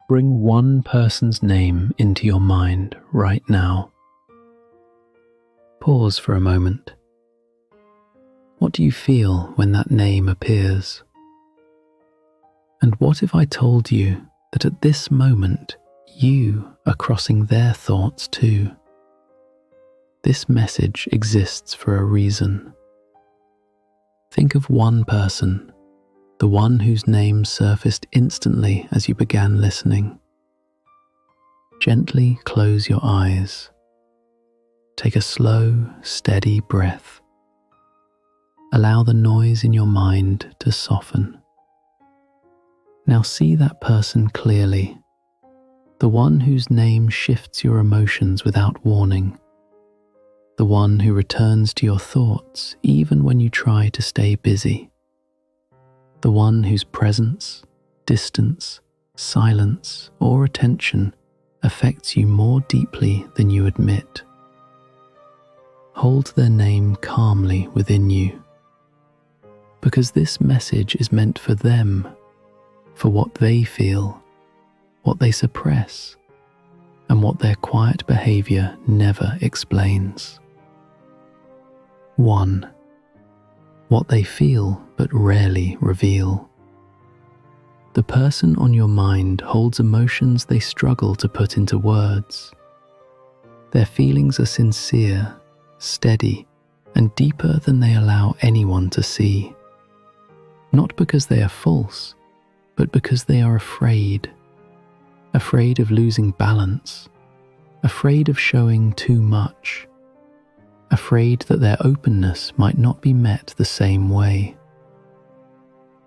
Bring one person's name into your mind right now. Pause for a moment. What do you feel when that name appears? And what if I told you that at this moment you are crossing their thoughts too? This message exists for a reason. Think of one person, the one whose name surfaced instantly as you began listening. Gently close your eyes. Take a slow, steady breath. Allow the noise in your mind to soften. Now see that person clearly, the one whose name shifts your emotions without warning, the one who returns to your thoughts even when you try to stay busy, the one whose presence, distance, silence, or attention affects you more deeply than you admit. Hold their name calmly within you, because this message is meant for them, for what they feel, what they suppress, and what their quiet behavior never explains. 1. What they feel but rarely reveal. The person on your mind holds emotions they struggle to put into words. Their feelings are sincere, steady, and deeper than they allow anyone to see. Not because they are false, but because they are afraid of losing balance, afraid of showing too much, afraid that their openness might not be met the same way.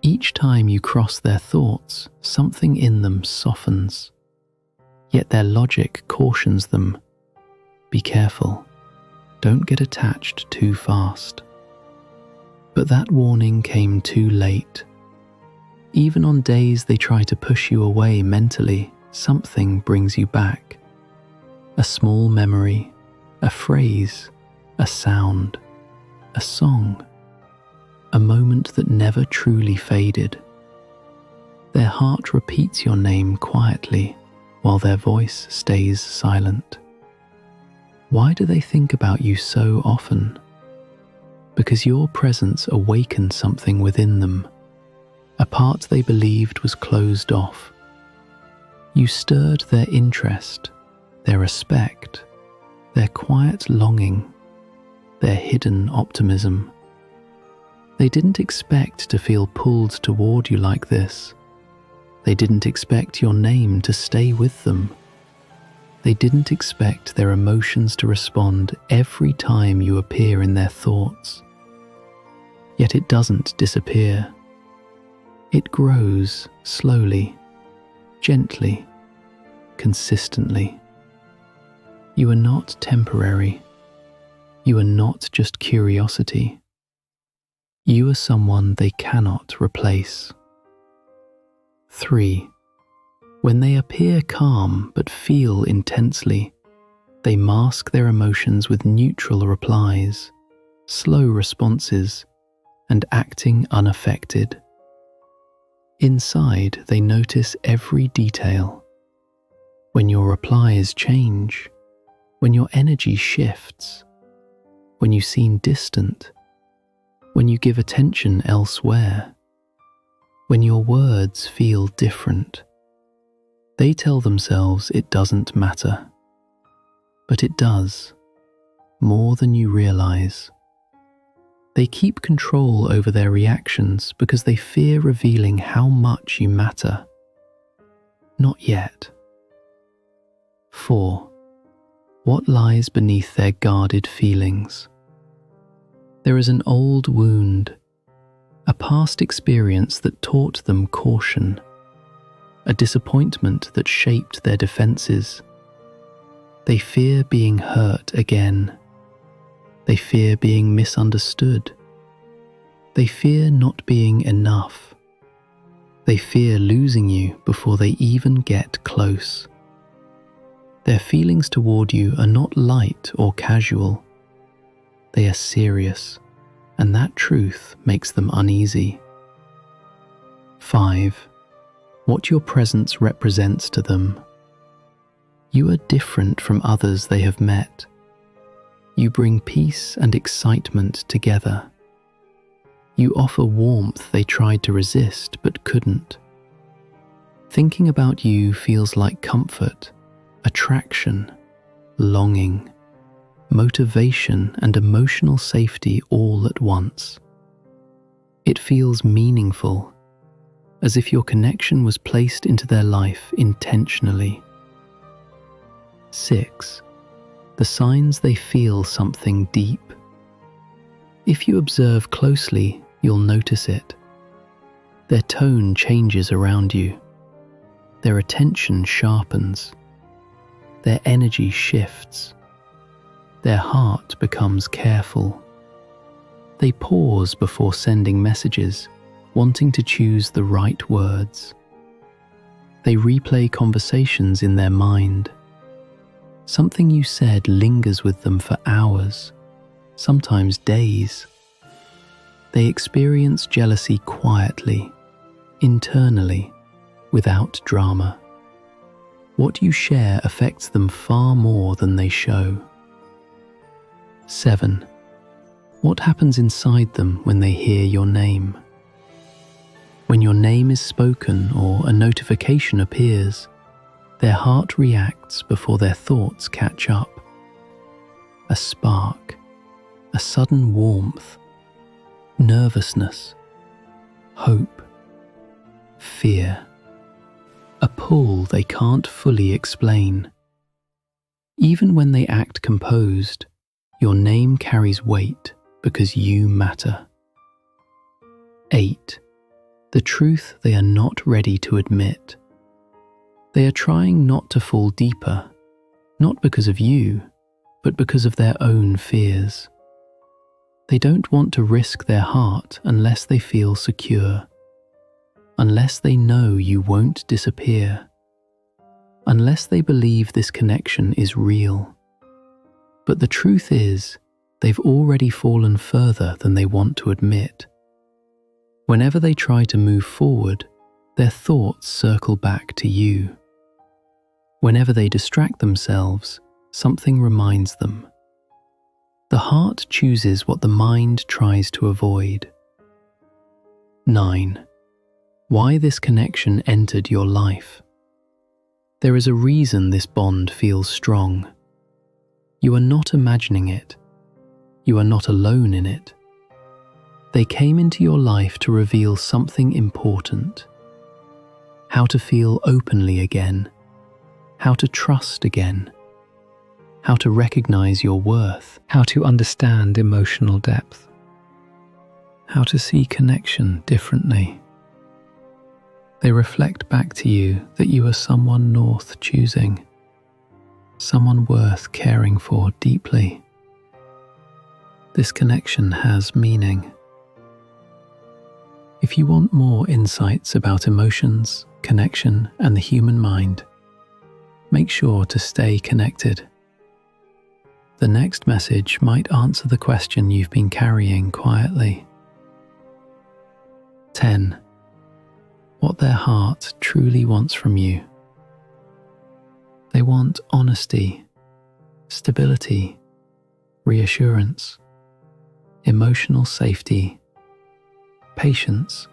Each time you cross their thoughts, something in them softens, yet their logic cautions them. Be careful, don't get attached too fast. But that warning came too late. Even on days they try to push you away mentally, something brings you back. A small memory, a phrase, a sound, a song, a moment that never truly faded. Their heart repeats your name quietly while their voice stays silent. Why do they think about you so often? Because your presence awakened something within them, a part they believed was closed off. You stirred their interest, their respect, their quiet longing, their hidden optimism. They didn't expect to feel pulled toward you like this. They didn't expect your name to stay with them. They didn't expect their emotions to respond every time you appear in their thoughts. Yet it doesn't disappear. It grows slowly, gently, consistently. You are not temporary. You are not just curiosity. You are someone they cannot replace. 3. When they appear calm but feel intensely, they mask their emotions with neutral replies, slow responses, and acting unaffected. Inside, they notice every detail. When your replies change, when your energy shifts, when you seem distant, when you give attention elsewhere, when your words feel different, they tell themselves it doesn't matter. But it does, more than you realize. They keep control over their reactions because they fear revealing how much you matter. Not yet. 4. What lies beneath their guarded feelings? There is an old wound, a past experience that taught them caution, a disappointment that shaped their defenses. They fear being hurt again. They fear being misunderstood. They fear not being enough. They fear losing you before they even get close. Their feelings toward you are not light or casual. They are serious, and that truth makes them uneasy. 5. what your presence represents to them. You are different from others they have met. You bring peace and excitement together. You offer warmth they tried to resist but couldn't. Thinking about you feels like comfort, attraction, longing, motivation, and emotional safety all at once. It feels meaningful, as if your connection was placed into their life intentionally. 6. The signs they feel something deep. If you observe closely, you'll notice it. Their tone changes around you. Their attention sharpens. Their energy shifts. Their heart becomes careful. They pause before sending messages, wanting to choose the right words. They replay conversations in their mind. Something you said lingers with them for hours, sometimes days. They experience jealousy quietly, internally, without drama. What you share affects them far more than they show. 7. What happens inside them when they hear your name? When your name is spoken or a notification appears, their heart reacts before their thoughts catch up. A spark, a sudden warmth, nervousness, hope, fear, a pull they can't fully explain. Even when they act composed, your name carries weight because you matter. 8. The truth they are not ready to admit. They are trying not to fall deeper, not because of you, but because of their own fears. They don't want to risk their heart unless they feel secure, unless they know you won't disappear, unless they believe this connection is real. But the truth is, they've already fallen further than they want to admit. Whenever they try to move forward, their thoughts circle back to you. Whenever they distract themselves, something reminds them. The heart chooses what the mind tries to avoid. 9. Why this connection entered your life. There is a reason this bond feels strong. You are not imagining it. You are not alone in it. They came into your life to reveal something important. How to feel openly again. How to trust again. How to recognize your worth. How to understand emotional depth. How to see connection differently. They reflect back to you that you are someone worth choosing, someone worth caring for deeply. This connection has meaning. If you want more insights about emotions, connection, and the human mind, make sure to stay connected. The next message might answer the question you've been carrying quietly. 10. What their heart truly wants from you. They want honesty, stability, reassurance, emotional safety, patience,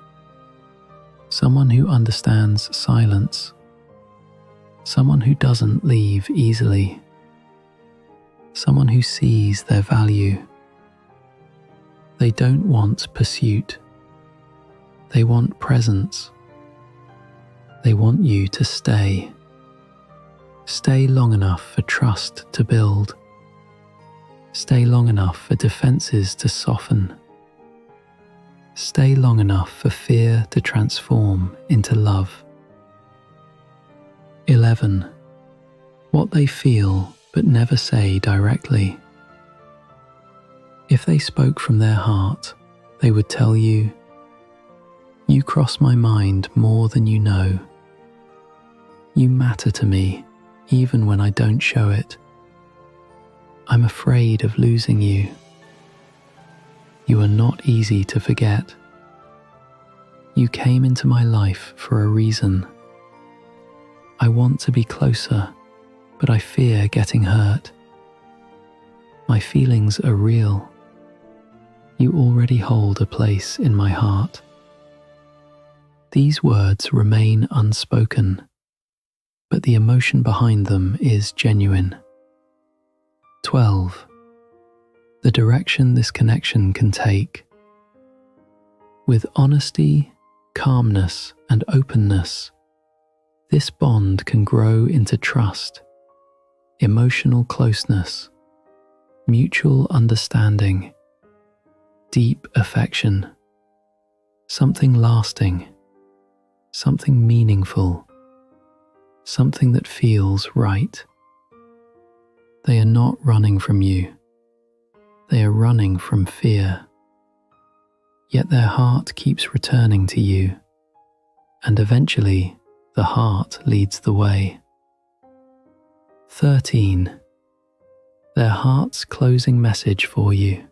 someone who understands silence, someone who doesn't leave easily, someone who sees their value. They don't want pursuit. They want presence. They want you to stay. Stay long enough for trust to build. Stay long enough for defenses to soften. Stay long enough for fear to transform into love. 11. What they feel but never say directly. If they spoke from their heart, they would tell you, "You cross my mind more than you know. You matter to me, even when I don't show it. I'm afraid of losing you. You are not easy to forget. You came into my life for a reason. I want to be closer, but I fear getting hurt. My feelings are real. You already hold a place in my heart. These words remain unspoken, but the emotion behind them is genuine. 12. The direction this connection can take. With honesty, calmness, and openness, this bond can grow into trust, emotional closeness, mutual understanding, deep affection, something lasting, something meaningful, something that feels right. They are not running from you. They are running from fear. Yet their heart keeps returning to you, and eventually the heart leads the way. 13. Their heart's closing message for you.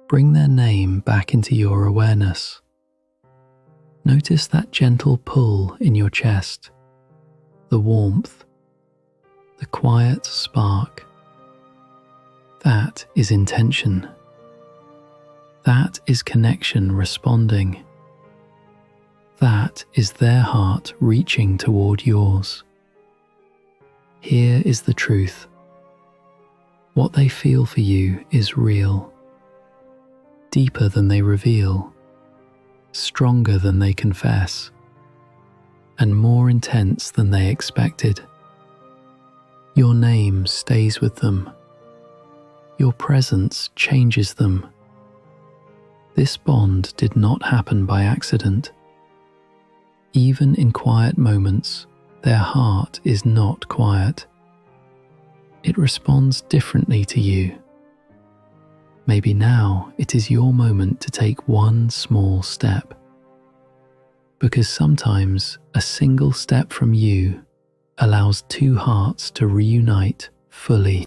Bring their name back into your awareness. Notice that gentle pull in your chest, the warmth, the quiet spark. That is intention. That is connection responding. That is their heart reaching toward yours. Here is the truth. What they feel for you is real, deeper than they reveal, stronger than they confess, and more intense than they expected. Your name stays with them. Your presence changes them. This bond did not happen by accident. Even in quiet moments, their heart is not quiet. It responds differently to you. Maybe now it is your moment to take one small step. Because sometimes a single step from you allows two hearts to reunite fully.